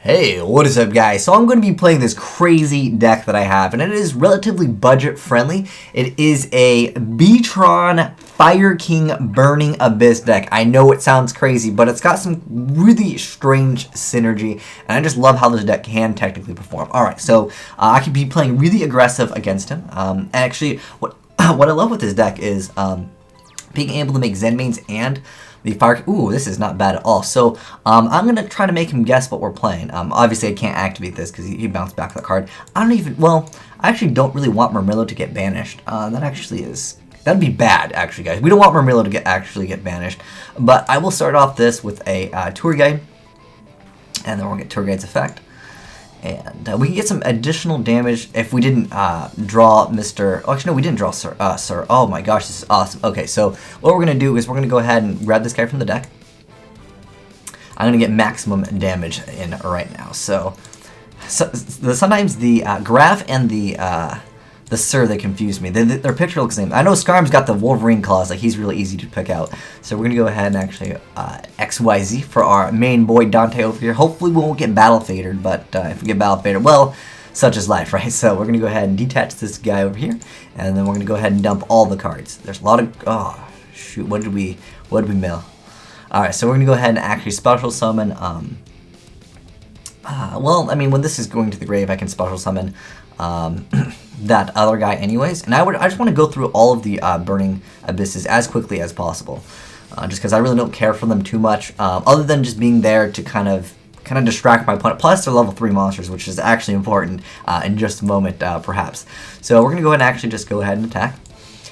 Hey, what is up guys? So I'm going to be playing this crazy deck that I have, and it is relatively budget friendly. It is a Beetron Fireking Burning Abyss deck. I know it sounds crazy, but it's got some really strange synergy, and I just love how this deck can technically perform. Alright, so I could be playing really aggressive against him. Actually, what I love with this deck is being able to make Zen mains and the fire. Ooh, this is not bad at all. So I'm gonna try to make him guess what we're playing. Obviously I can't activate this because he bounced back that card. I actually don't really want Murmillo to get banished. That'd be bad, actually, guys. We don't want Murmillo to actually get banished. But I will start off this with a tour guide, and then we'll get tour guide's effect. And we can get some additional damage if we didn't draw Mr. Oh, actually, no, we didn't draw Sir. Oh my gosh, this is awesome. Okay, so what we're going to do is we're going to go ahead and grab this guy from the deck. I'm going to get maximum damage in right now. So sometimes the Graph and the Sir, they confuse me. Their picture looks the same. I know Skarm's got the Wolverine claws, like he's really easy to pick out. So we're gonna go ahead and actually XYZ for our main boy Dante over here. Hopefully we won't get battle fadered, but if we get battle fadered, well, such is life, right? So we're gonna go ahead and detach this guy over here, and then we're gonna go ahead and dump all the cards. There's a lot of, oh shoot, what did we mill? All right, so we're gonna go ahead and actually special summon. Well, I mean, when this is going to the grave, I can special summon that other guy anyways, and I just want to go through all of the burning abysses as quickly as possible, just because I really don't care for them too much, other than just being there to kind of distract my opponent. Plus they're level 3 monsters, which is actually important in just a moment, perhaps. So we're gonna go ahead and actually just go ahead and attack.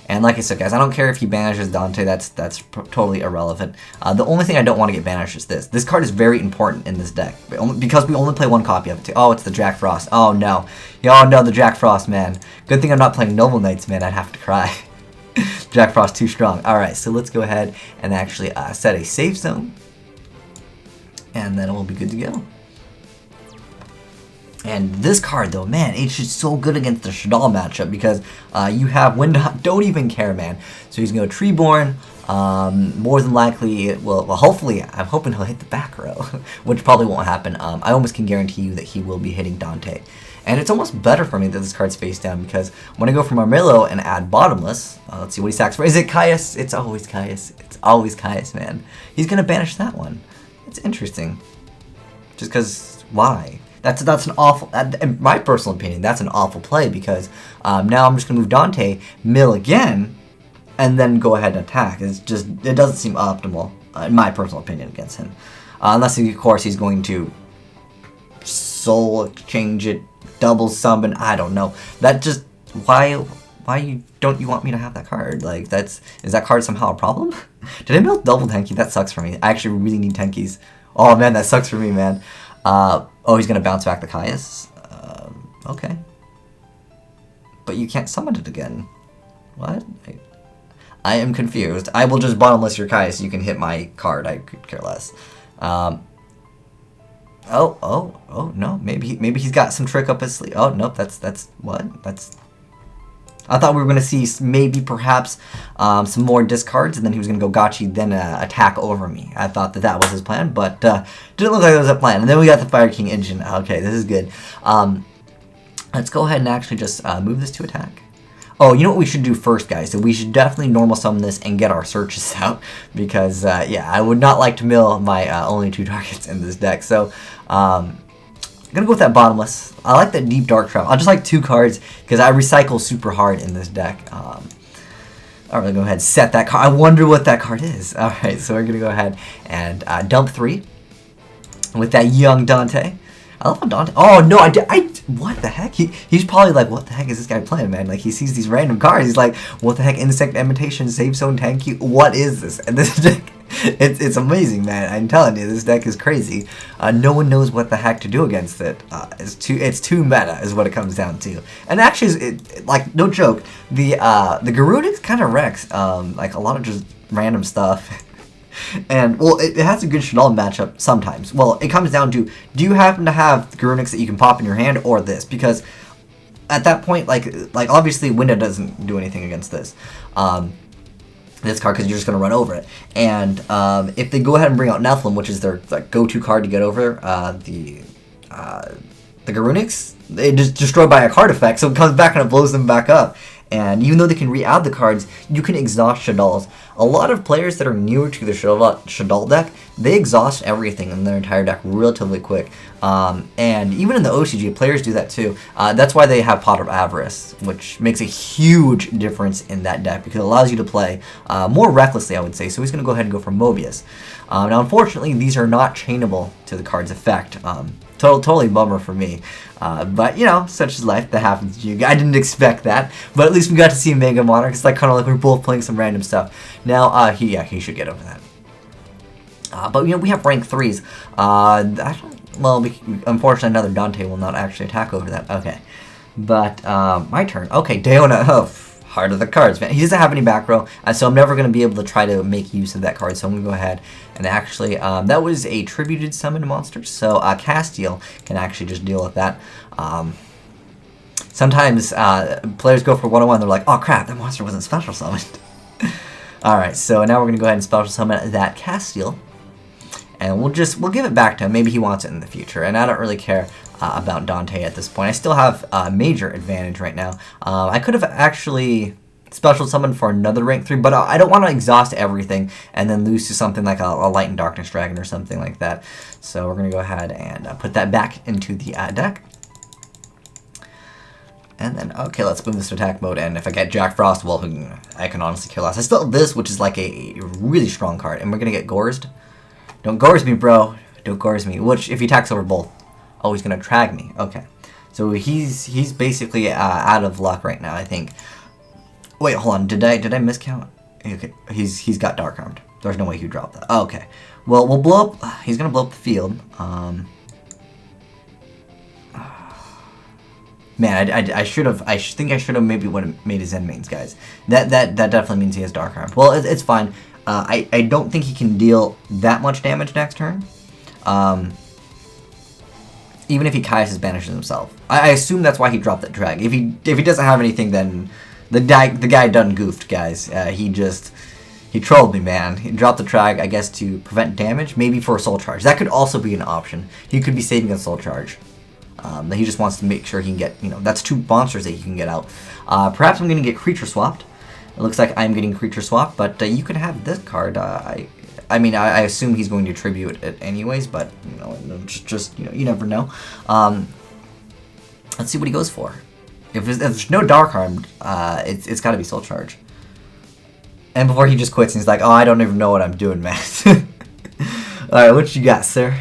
And like I said, guys, I don't care if he banishes Dante. That's totally irrelevant. The only thing I don't want to get banished is this. This card is very important in this deck because we only play one copy of it. Too. Oh, it's the Jack Frost. Oh no, oh no, the Jack Frost, man. Good thing I'm not playing Noble Knights, man. I'd have to cry. Jack Frost too strong. All right, so let's go ahead and actually set a safe zone, and then we'll be good to go. And this card, though, man, it's just so good against the Shadal matchup because you have Windhop, don't even care, man. So he's going to go Treeborn. More than likely, it will, well, hopefully, I'm hoping he'll hit the back row, which probably won't happen. I almost can guarantee you that he will be hitting Dante. And it's almost better for me that this card's face down because when I go for Murmillo and add Bottomless, let's see what he sacks for. Is it Caius? It's always Caius. It's always Caius, man. He's going to banish that one. It's interesting. Just because, why? That's an awful, in my personal opinion, that's an awful play because now I'm just going to move Dante, mill again, and then go ahead and attack. It doesn't seem optimal, in my personal opinion, against him. Unless, of course, he's going to soul exchange it, double summon, I don't know. That just, why don't you want me to have that card? Like, is that card somehow a problem? Did I mill double Tenki? That sucks for me. I actually really need Tenkis. Oh man, that sucks for me, man. Oh, he's going to bounce back the Caius? Okay. But you can't summon it again. What? I am confused. I will just bottomless your Caius. You can hit my card. I could care less. Oh, no. Maybe he's got some trick up his sleeve. Oh, nope. That's what? I thought we were going to see maybe perhaps some more discards, and then he was going to go Gotchi, then attack over me. I thought that was his plan, but didn't look like that was a plan. And then we got the Fireking engine. Okay, this is good. Let's go ahead and actually just move this to attack. Oh, you know what we should do first, guys? So we should definitely normal summon this and get our searches out, because, yeah, I would not like to mill my only 2 targets in this deck. So, I'm going to go with that Bottomless. I like that Deep Dark Trap. I just like 2 cards because I recycle super hard in this deck. Alright, go ahead and set that card. I wonder what that card is. Alright, so we're going to go ahead and dump 3 with that young Dante. I love how Dante... Oh, no, what the heck? He's probably like, what the heck is this guy playing, man? Like, he sees these random cards. He's like, what the heck? Insect Imitation, Save Zone, Tanky. What is this? And this deck... It's amazing, man. I'm telling you, this deck is crazy. No one knows what the heck to do against it. It's too meta, is what it comes down to. And actually, like no joke, the Garudix kind of wrecks like a lot of just random stuff. And well, it has a good Shadal matchup sometimes. Well, it comes down to, do you happen to have Garudix that you can pop in your hand or this? Because at that point, like obviously, Winda doesn't do anything against this. This card, because you're just going to run over it. And if they go ahead and bring out Nephilim, which is their go-to card to get over the the Garunix, they just destroyed by a card effect, so it comes back and it blows them back up. And even though they can re-add the cards, you can exhaust Shaddoll's. A lot of players that are newer to the Shaddall deck, they exhaust everything in their entire deck relatively quick. And even in the OCG, players do that too. That's why they have Pot of Avarice, which makes a huge difference in that deck because it allows you to play more recklessly, I would say. So he's going to go ahead and go for Mobius. Now, unfortunately, these are not chainable to the card's effect. Totally bummer for me. But, you know, such is life. That happens to you. I didn't expect that. But at least we got to see Mega Monarch. It's like kind of like we're both playing some random stuff. Now, he should get over that. But, you know, we have rank 3s. Unfortunately, another Dante will not actually attack over that. Okay. But, my turn. Okay, Deona. Oh, heart of the cards, man. He doesn't have any back row, so I'm never going to be able to try to make use of that card. So I'm going to go ahead and actually, that was a tributed summon monster, so Castiel can actually just deal with that. Sometimes players go for 101, they're like, oh crap, that monster wasn't special summoned. Alright, so now we're going to go ahead and special summon that Castiel, and we'll give it back to him. Maybe he wants it in the future, and I don't really care about Dante at this point. I still have a major advantage right now. I could have actually special summoned for another rank 3, but I don't want to exhaust everything and then lose to something like a Light and Darkness Dragon or something like that. So we're going to go ahead and put that back into the deck. And then, okay, let's move this to attack mode, and if I get Jack Frost, well, I can honestly kill us. I still have this, which is like a really strong card, and we're going to get Gorzed. Don't Gorz me, bro. Don't Gorz me. Which, if he attacks over both, oh, he's going to Trag me. Okay. So he's basically out of luck right now, I think. Wait, hold on. Did I miscount? Okay. He's got Dark Armed. There's no way he'd drop that. Oh, okay. Well, we'll blow up. He's going to blow up the field. Man, I should have. I think I should have maybe made his end mains, guys. That definitely means he has Dark Armed. Well, it's fine. I don't think he can deal that much damage next turn. Even if he Caius banishes himself. I assume that's why he dropped that drag. If he doesn't have anything, then the guy done goofed, guys. He trolled me, man. He dropped the drag, I guess, to prevent damage, maybe for a soul charge. That could also be an option. He could be saving a soul charge. He just wants to make sure he can get, you know, that's 2 monsters that he can get out. Perhaps I'm going to get creature swapped. It looks like I'm getting creature swapped, but you can have this card. I mean, I assume he's going to tribute it anyways, but, you know, just you know, you never know. Let's see what he goes for. If there's no Dark Armed, it's got to be Soul Charge. And before he just quits and he's like, oh, I don't even know what I'm doing, man. Alright, what you got, sir?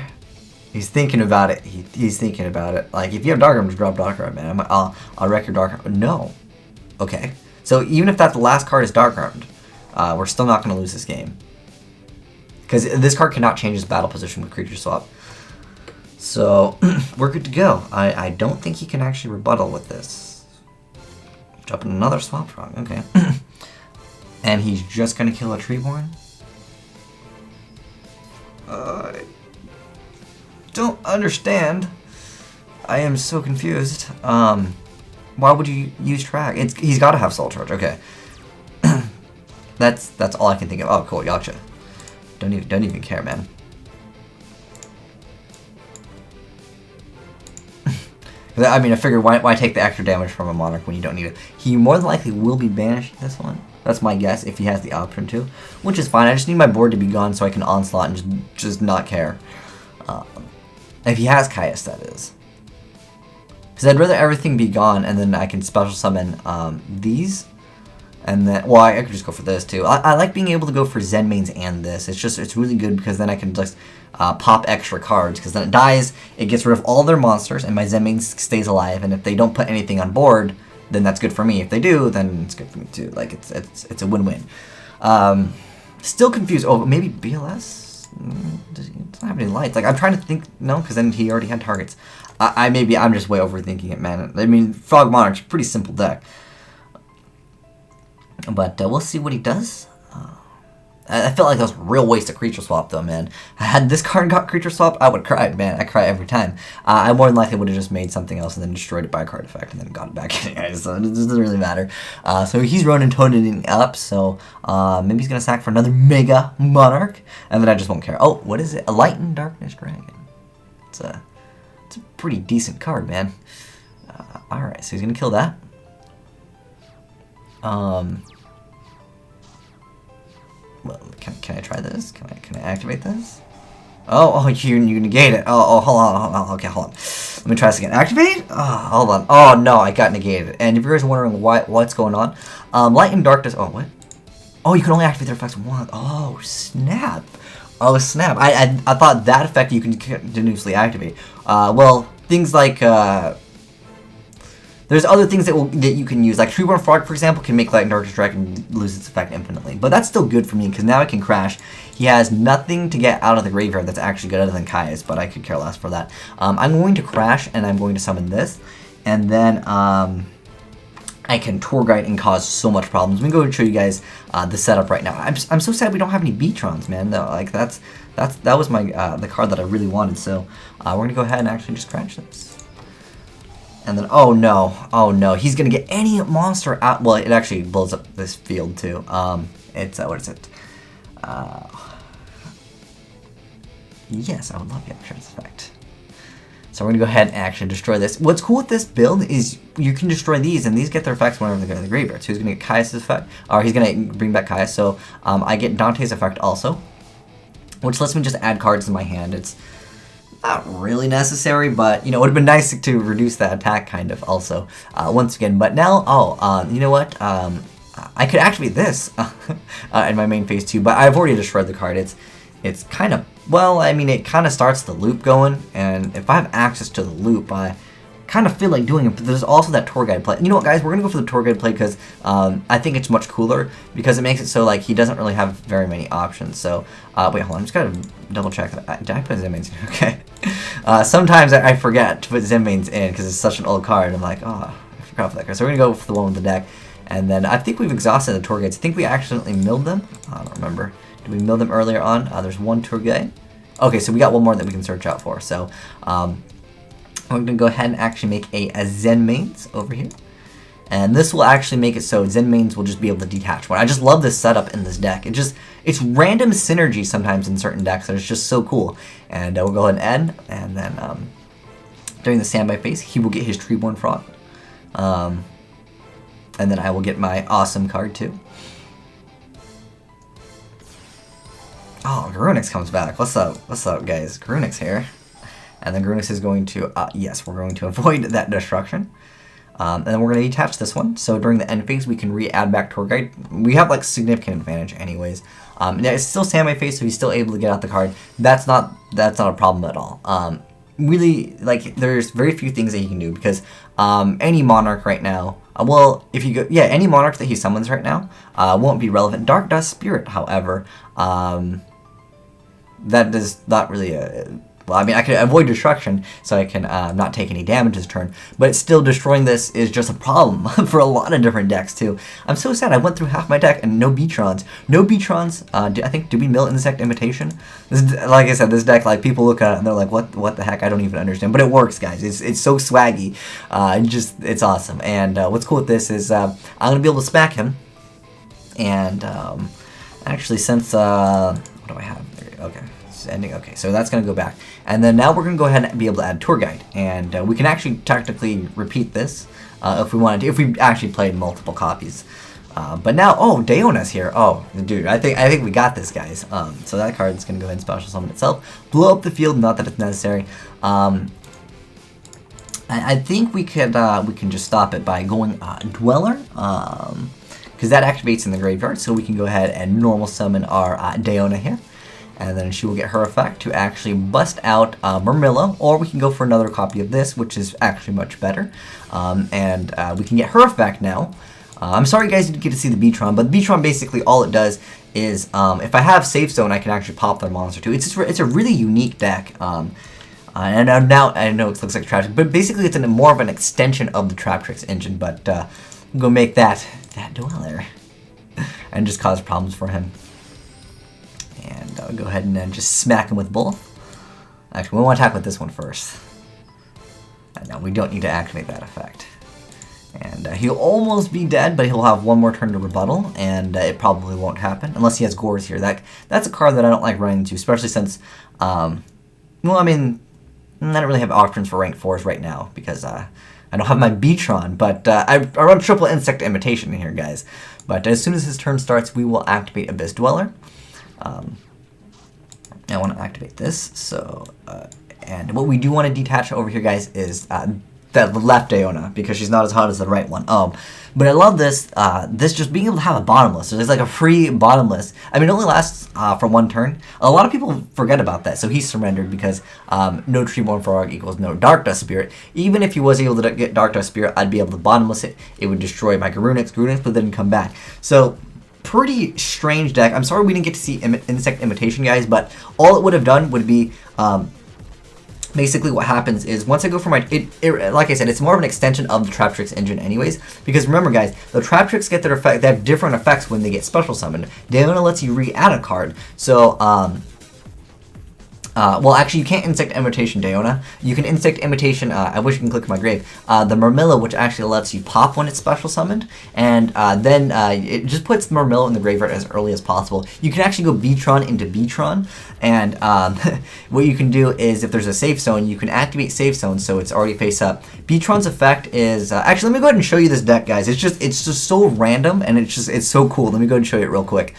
He's thinking about it. He's thinking about it. Like, if you have Dark Armed, just drop Dark Armed, man. I'll wreck your Dark Armed. No. Okay. So even if that the last card is Dark Armed, we're still not going to lose this game. Because this card cannot change his battle position with creature swap. So, we're good to go. I don't think he can actually rebuttal with this. Dropping another swap frog. Okay. And he's just going to kill a Treeborn? I don't understand. I am so confused. Why would you use Trag? He's got to have Soul Charge. Okay. That's all I can think of. Oh, cool. Gotcha. Don't even care, man. I mean, I figure why take the extra damage from a Monarch when you don't need it? He more than likely will be banished this one. That's my guess if he has the option to, which is fine. I just need my board to be gone so I can onslaught and just not care. If he has Caius, that is. Because I'd rather everything be gone and then I can special summon these. And then, well, I could just go for this too. I like being able to go for Zen mains and this. It's really good because then I can just pop extra cards. Because then it dies, it gets rid of all their monsters, and my Zen mains stays alive. And if they don't put anything on board, then that's good for me. If they do, then it's good for me too. Like it's a win-win. Still confused. Oh, maybe BLS? Does not have any lights. Like I'm trying to think. No, because then he already had targets. I'm just way overthinking it, man. I mean, Frog Monarch's a pretty simple deck. But we'll see what he does. I felt like that was a real waste of creature swap, though, man. Had this card got creature swap, I would cry, man. I cry every time. I more than likely would have just made something else and then destroyed it by a card effect and then got it back anyway, so it doesn't really matter. So he's running toning up, so maybe he's going to sack for another Mega Monarch, and then I just won't care. Oh, what is it? A Light and Darkness Dragon. It's a a pretty decent card, man. Alright, so he's going to kill that. Well, can I try this? Can I activate this? Oh, you negate it. Oh, hold on. Okay, hold on. Let me try this again. Activate? Oh, hold on. Oh, no, I got negated. And if you're guys wondering what's going on, light and darkness. Oh, what? Oh, you can only activate their effects once. Oh, snap. Oh, snap. I thought that effect you can continuously activate. Well, things like, there's other things that you can use, like Treeborn Frog, for example, can make Light and Darkness Dragon lose its effect infinitely. But that's still good for me, because now I can crash. He has nothing to get out of the graveyard that's actually good other than Kai's, but I could care less for that. I'm going to crash, and I'm going to summon this, and then I can Tour Guide and cause so much problems. Let me go and show you guys the setup right now. I'm so sad we don't have any Beetrons, man. Though, like that was my the card that I really wanted. So we're gonna go ahead and actually just crash this. And then, oh no, he's gonna get any monster out. Well, it actually blows up this field too. It's what is it? Yes, I would love the insurance effect. So we're gonna go ahead and actually destroy this. What's cool with this build is you can destroy these, and these get their effects whenever they go to the graveyard. So he's gonna get Kai's effect, or he's gonna bring back Kai's. So I get Dante's effect also, which lets me just add cards in my hand. It's not really necessary, but you know, it would have been nice to reduce that attack kind of also once again. But now, you know what? I could activate this in my main phase too, but I've already destroyed the card. It's kind of, well, I mean, it kind of starts the loop going, and if I have access to the loop, I kind of feel like doing it. But there's also that Tour Guide play. You know what, guys? We're gonna go for the Tour Guide play because I think it's much cooler because it makes it so like he doesn't really have very many options. So wait, hold on. I'm just gotta double check that. Did I put Zenmaines in? Okay. Sometimes I forget to put Zenmaines in because it's such an old card. I'm like, oh, I forgot for that card. So we're gonna go for the one with the deck, and then I think we've exhausted the Tour Guides. I think we accidentally milled them. I don't remember. Did we mill them earlier on? There's one Tour Guide. Okay, so we got one more that we can search out for. So I'm going to go ahead and actually make a Zenmaines over here. And this will actually make it so Zenmaines will just be able to detach one. I just love this setup in this deck. It's random synergy sometimes in certain decks, and it's just so cool. And we'll go ahead and end. And then during the standby phase, he will get his Treeborn Frog. And then I will get my awesome card too. Oh, Garunix comes back. What's up? What's up, guys? Garunix here. And then Garunix is going to, yes, we're going to avoid that destruction. And then we're going to detach this one. So during the end phase, we can re-add back Tour Guide. We have, like, significant advantage anyways. It's still standby phase, so he's still able to get out the card. That's not a problem at all. Really, like, there's very few things that he can do because any Monarch right now, well, if you go, yeah, any Monarch that he summons right now won't be relevant. Dark Dust Spirit, however, that is not really well, I mean, I can avoid destruction, so I can not take any damage this turn, but still destroying this is just a problem for a lot of different decks, too. I'm so sad. I went through half my deck and no Beetrons. No Beetrons. I think, did we mill Insect Imitation? Like I said, this deck, like, people look at it and they're like, what the heck? I don't even understand. But it works, guys. It's so swaggy. It's awesome. And what's cool with this is I'm going to be able to smack him. And actually, since, what do I have? Okay. Ending. Okay, so that's going to go back. And then now we're going to go ahead and be able to add Tour Guide. And we can actually technically repeat this if we wanted to, if we actually played multiple copies. But now, oh, Dayona's here. Oh, dude, I think we got this, guys. So that card is going to go ahead and special summon itself. Blow up the field, not that it's necessary. I think we can just stop it by going Dweller. Because that activates in the graveyard. So we can go ahead and normal summon our Dayona here. And then she will get her effect to actually bust out Murmillo, or we can go for another copy of this, which is actually much better. And we can get her effect now. I'm sorry you guys didn't get to see the Beetron, but the Beetron basically all it does is, if I have Safe Zone, I can actually pop their monster too. It's a really unique deck. And now I know it looks like Traptrix, but basically it's more of an extension of the Traptrix engine. But I'm gonna make that Dueler and just cause problems for him. And I'll go ahead and then just smack him with both. Actually, we want to attack with this one first. No, we don't need to activate that effect. And he'll almost be dead, but he'll have one more turn to rebuttal, and it probably won't happen unless he has Gores here. That's a card that I don't like running into, especially since, well, I mean, I don't really have options for rank 4s right now because I don't have my Beetron, but I run triple insect imitation in here, guys. But as soon as his turn starts, we will activate Abyss Dweller. I want to activate this, so, and what we do want to detach over here, guys, is the left Aona, because she's not as hot as the right one. But I love this, this just being able to have a bottomless. So there's like a free bottomless. I mean, it only lasts for 1 turn. A lot of people forget about that, so he's surrendered because no Treeborn Frog equals no Dark Dust Spirit. Even if he was able to get Dark Dust Spirit, I'd be able to bottomless it. It would destroy my Garunix, but then come back. So, pretty strange deck. I'm sorry we didn't get to see Insect Imitation, guys, but all it would have done would be... basically what happens is once I go for my, like I said, it's more of an extension of the Traptrix engine anyways, because remember guys, the Traptrix get their effect, they have different effects when they get special summoned. Daona lets you re-add a card, so well, actually, you can't Insect Imitation Daona. You can Insect Imitation, I wish you can click my grave, the Murmillo, which actually lets you pop when it's special summoned, and then it just puts the Murmillo in the graveyard as early as possible. You can actually go Beetron into Beetron, and what you can do is, if there's a safe zone, you can activate safe zone, so it's already face up. Beetron's effect is, actually, let me go ahead and show you this deck, guys. It's just so random, and it's so cool. Let me go ahead and show you it real quick.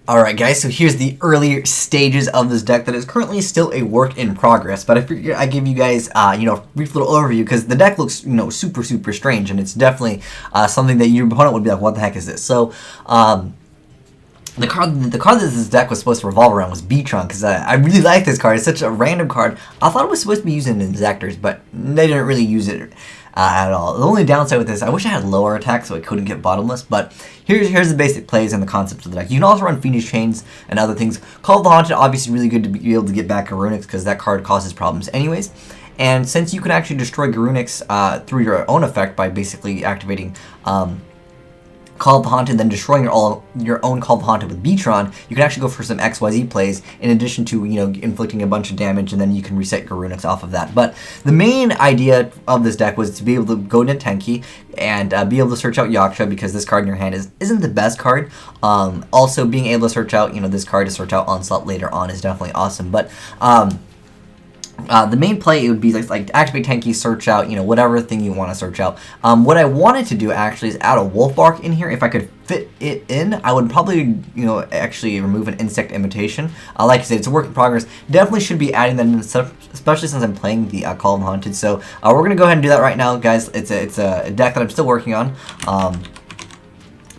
Alright guys, so here's the earlier stages of this deck that is currently still a work in progress, but I figured I give you guys, you know, a brief little overview, because the deck looks, you know, super strange, and it's definitely something that your opponent would be like, what the heck is this? So, the card that this deck was supposed to revolve around was Beetron, because I really like this card. It's such a random card. I thought it was supposed to be used in Inzectors, but they didn't really use it at all. The only downside with this, I wish I had lower attack so I couldn't get bottomless, but here's the basic plays and the concept of the deck. You can also run Fiendish Chains and other things. Call of the Haunted, obviously really good to be able to get back Garunix, because that card causes problems anyways. And since you can actually destroy Garunix through your own effect by basically activating Call of the Haunted, then destroying your own Call of the Haunted with Beetron, you can actually go for some XYZ plays in addition to, you know, inflicting a bunch of damage, and then you can reset Garunix off of that. But the main idea of this deck was to be able to go into Tenki and be able to search out Yaksha, because this card in your hand isn't the best card. Also, being able to search out, you know, this card to search out Onslaught later on is definitely awesome. But the main play, it would be like activate Tenki, search out, you know, whatever thing you want to search out. What I wanted to do actually is add a Wolf Bark in here. If I could fit it in, I would probably, you know, actually remove an Insect Imitation. Like I said, it's a work in progress. Definitely should be adding that in, especially since I'm playing the Call of the Haunted. So we're going to go ahead and do that right now, guys. It's a deck that I'm still working on.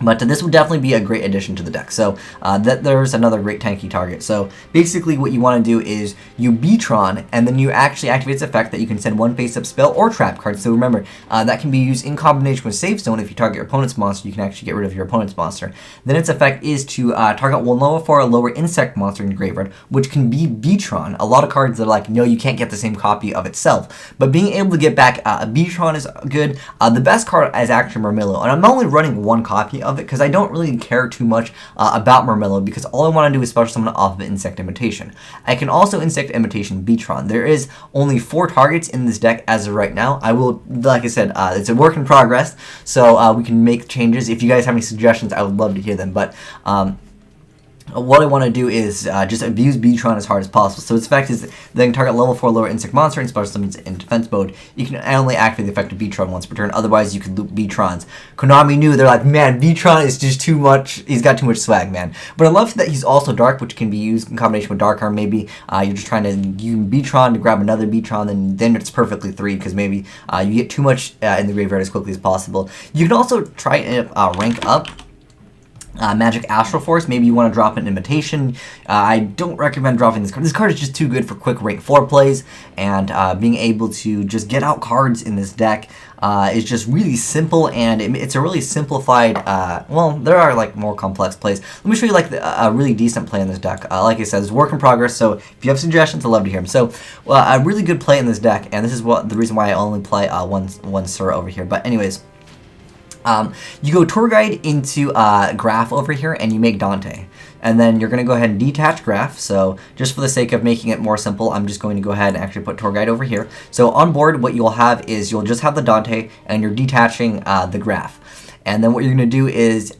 But this would definitely be a great addition to the deck. So there's another great tanky target. So basically what you want to do is you Beetron, and then you actually activate its effect that you can send 1 face-up spell or trap card. So remember, that can be used in combination with Safe Zone. If you target your opponent's monster, you can actually get rid of your opponent's monster. Then its effect is to target 1 level 4 or lower insect monster in your graveyard, which can be Beetron. A lot of cards that are like, no, you can't get the same copy of itself. But being able to get back Beetron is good. The best card is actually Murmillo, and I'm only running 1 copy of it because I don't really care too much about Murmillo, because all I want to do is special summon off of Insect Imitation. I can also Insect Imitation Beetron. There is only 4 targets in this deck as of right now. I will, like I said, it's a work in progress, so we can make changes. If you guys have any suggestions, I would love to hear them. But what I want to do is just abuse Beetron as hard as possible. So its effect is then target level 4 lower insect monster and special summons in defense mode. You can only activate the effect of Beetron once per turn, otherwise you could loop Beetrons. Konami knew, they're like, man, Beetron is just too much, he's got too much swag, man. But I love that he's also dark, which can be used in combination with Dark Arm. Maybe you're just trying to use Beetron to grab another Beetron, and then it's perfectly 3, because maybe you get too much in the graveyard as quickly as possible. You can also try and rank up Magic Astral Force. Maybe you want to drop an Imitation. I don't recommend dropping this card. This card is just too good for quick rank 4 plays, and being able to just get out cards in this deck is just really simple, and it's a really simplified, well, there are like more complex plays. Let me show you like a really decent play in this deck. Like I said, it's work in progress, so if you have suggestions, I'd love to hear them. So, a really good play in this deck, and this is the reason why I only play one Sura over here. But anyways, you go Tour Guide into Graph over here, and you make Dante. And then you're going to go ahead and detach Graph. So just for the sake of making it more simple, I'm just going to go ahead and actually put Tour Guide over here. So on board, what you'll have is you'll just have the Dante, and you're detaching the Graph. And then what you're going to do is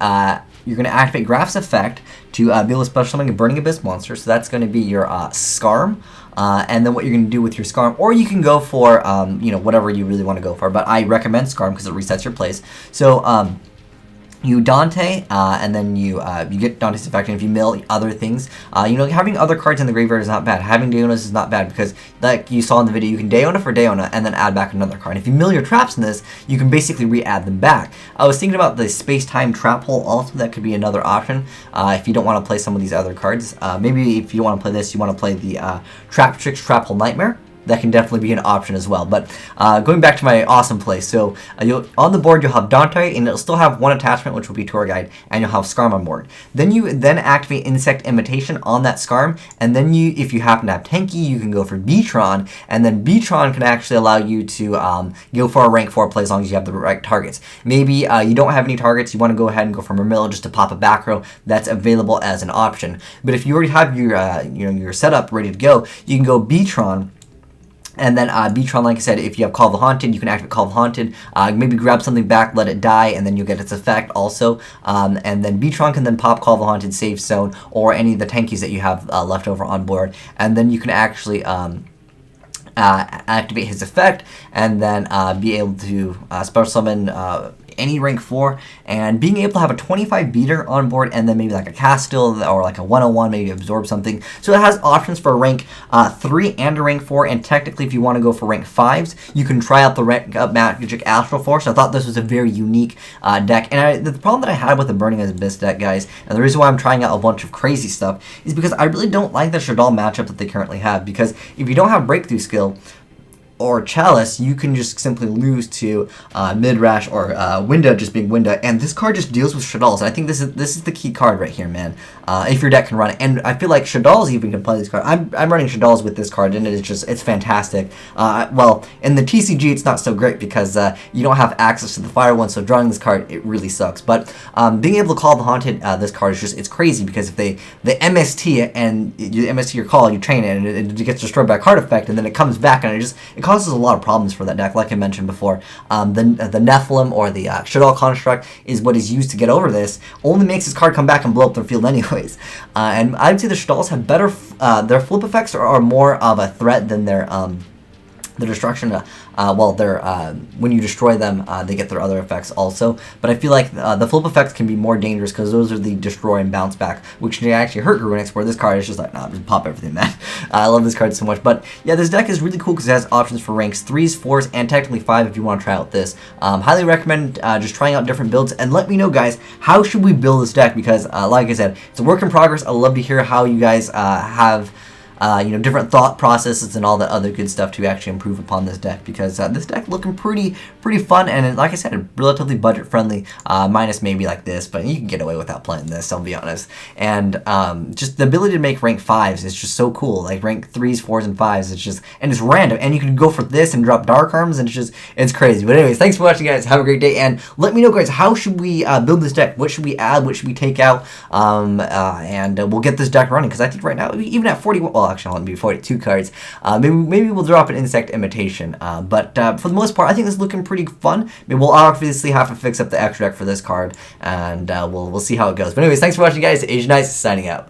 you're going to activate Graph's Effect to be able to special summon a Burning Abyss monster. So that's going to be your Skarm. And then what you're going to do with your Skarm, or you can go for, you know, whatever you really want to go for. But I recommend Skarm because it resets your place. So, you Dante, and then you get Dante's effect, and if you mill other things, you know, having other cards in the graveyard is not bad. Having Daonas is not bad because, like you saw in the video, you can Daona for Daona and then add back another card. If you mill your traps in this, you can basically re-add them back. I was thinking about the Space-Time Trap Hole also. That could be another option if you don't want to play some of these other cards. Maybe if you don't want to play this, you want to play the Traptrix Trap Hole Nightmare. That can definitely be an option as well. But going back to my awesome play, so on the board you'll have Dante, and it'll still have one attachment, which will be Tour Guide, and you'll have Skarm on board. Then you activate Insect Imitation on that Skarm, and then if you happen to have Tanky, you can go for Beetron, and then Beetron can actually allow you to go for a rank 4 play as long as you have the right targets. Maybe you don't have any targets, you want to go ahead and go for Mermillo just to pop a back row. That's available as an option. But if you already have your your setup ready to go, you can go Beetron. And then Beetron, like I said, if you have Call of the Haunted, you can activate Call of the Haunted. Maybe grab something back, let it die, and then you'll get its effect also. And then Beetron can then pop Call of the Haunted, Safe Zone, or any of the tankies that you have left over on board. And then you can actually activate his effect, and then be able to special summon any rank 4, and being able to have a 25 beater on board, and then maybe like a Castile or like a 101, maybe absorb something. So it has options for rank 3 and a rank 4, and technically if you want to go for rank 5s, you can try out the rank up Magic Astral Force. I thought this was a very unique deck, and the problem that I had with the Burning Abyss deck, guys, and the reason why I'm trying out a bunch of crazy stuff, is because I really don't like the Shaddoll matchup that they currently have, because if you don't have Breakthrough Skill, or Chalice, you can just simply lose to Midrash or Winda just being Winda, and this card just deals with Shaddolls. I think this is the key card right here, man. If your deck can run it, and I feel like Shaddolls even can play this card. I'm running Shaddolls with this card, and it's fantastic. Well, in the TCG, it's not so great because you don't have access to the Fire one, so drawing this card, it really sucks. But being able to call the Haunted, this card is it's crazy, because if they MST and you MST your call, you train it, and it gets destroyed by a card effect, and then it comes back, and it causes a lot of problems for that deck, like I mentioned before. The Nephilim or the Shaddoll Construct is what is used to get over this. Only makes this card come back and blow up their field anyways. And I would say the Shaddolls have better, their flip effects are more of a threat than their destruction. Well, when you destroy them, they get their other effects also. But I feel like the flip effects can be more dangerous because those are the destroy and bounce back, which can actually hurt Grunex, where this card is just like, nah, just pop everything, man. I love this card so much. But yeah, this deck is really cool because it has options for ranks 3s, 4s, and technically 5 if you want to try out this. Highly recommend just trying out different builds, and let me know, guys, how should we build this deck, because like I said, it's a work in progress. I'd love to hear how you guys have different thought processes and all that other good stuff to actually improve upon this deck, because this deck looking pretty fun, and like I said, relatively budget friendly, minus maybe like this, but you can get away without playing this, I'll be honest. And just the ability to make rank 5s is just so cool, like rank 3s, 4s, and 5s, and it's random, and you can go for this and drop Dark Arms, and it's crazy. But anyways, thanks for watching, guys, have a great day, and let me know, guys, how should we build this deck? What should we add? What should we take out? And we'll get this deck running, because I think right now, even at 40, well, actually, I'll be 42 cards. Maybe we'll drop an Insect Imitation. But for the most part, I think this is looking pretty fun. Maybe we'll obviously have to fix up the extra deck for this card, and we'll see how it goes. But anyways, thanks for watching, guys. Azneyeswhite signing out.